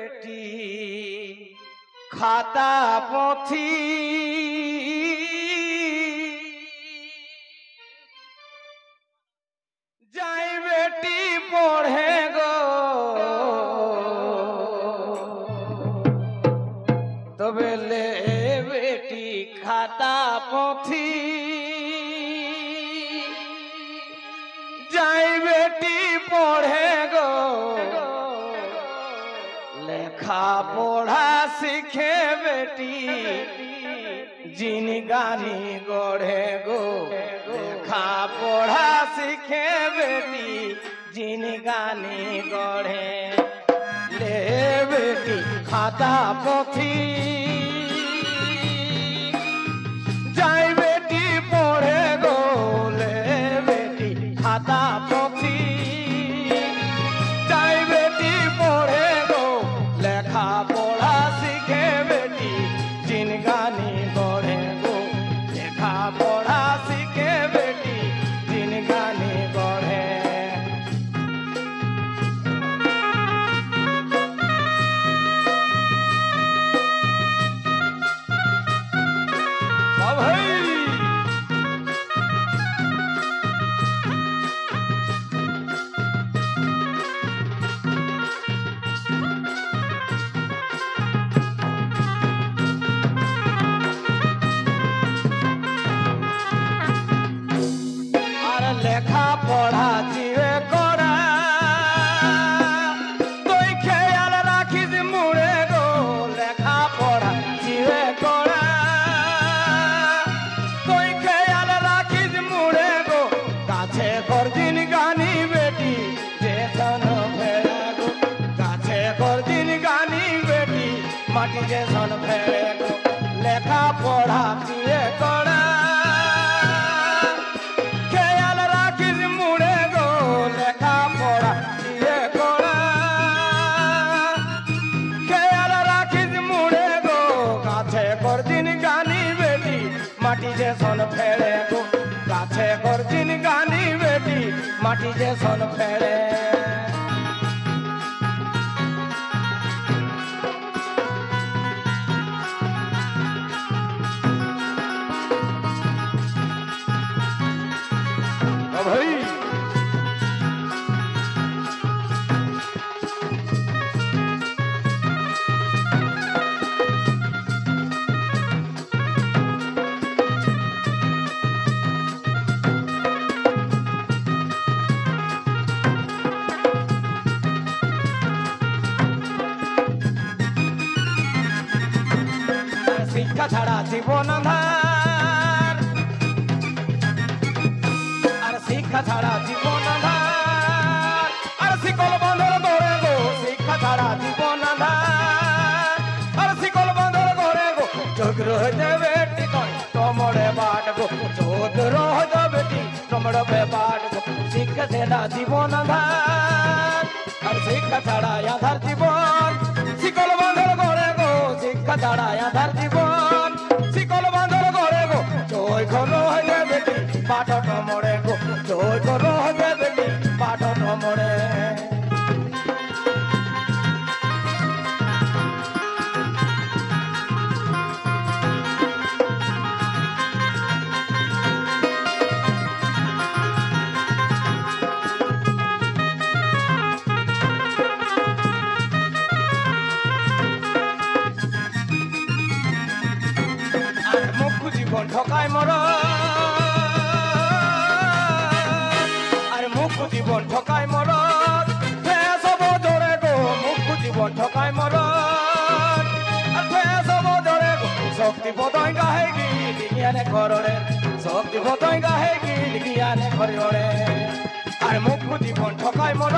বেটি খাতা পথি যাই বেটি পড়ে গো তবে লে বেটি খাতা পথি যাই বেটি পড়ে গো লেখা পড়া শিখে বেটি জিনগানি গড়ে গো লেখা পড়া শিখে বেটি জিনগানি গড়ে লে বেটি খাতা পথি যাই বেটি পড়ে গো লে বেটি খাতা পথি যাই বেটি পড়ে গো লেখা পড়া শিখে বেটি জিনগানি গড়ে গো লেখা পড়া শিখে বেটি জিনগানি গড়ে লেখা পড়া চিরে করা তুই খেয়াল রাখিস মুড়ে গো লেখা পড়া চিরে করা তুই খেয়াল রাখিস মুড়ে গো কাছে করদিন গানি বেটি যে জন ফেরা গো কাছে করদিন গানি বেটি মাটি যে জন ফেরে গো লেখা পড়া চিরে করা মাটি যে সন ফেরে গো গাছে করদিন গানি বেটি মাটি যে সন ফেরে ভাই শিক্ষা ছাড়া জীবন আঁধার আর শিক্ষা ছাড়া জীবন আঁধার আর শিকল বন্ধর ধরে গো শিক্ষা ছাড়া জীবন আঁধার আর শিকল বন্ধর ধরে গো চোদ্র হইতে বেটি তোমরে বাট গো চোদ্র হইতে বেটি তোমরে বাট গো শিক্ষা ছাড়া জীবন আঁধার আর শিক্ষা ছাড়া আঁধার জীবন শিকল বন্ধর ধরে গো শিক্ষা ছাড়া আঁধার জীবন শিকল বাঁধর ঘরে গো জয় ঘর হইলে বেটি পাঠ মরে গো জয় ঘর হইলে বেটি পাঠ মরে জীবন ঠকায় মর আর মুখ জীবন ঠকায় মর সব ধরে গো মুখ জীবন ঠকায় মর সব ধরে গো শক্তি পদয় গাহে গিয়ানে ঘরে শক্তি পদয় গাহে গিয়ানে ঘরে আর মুখ জীবন ঠকায় মর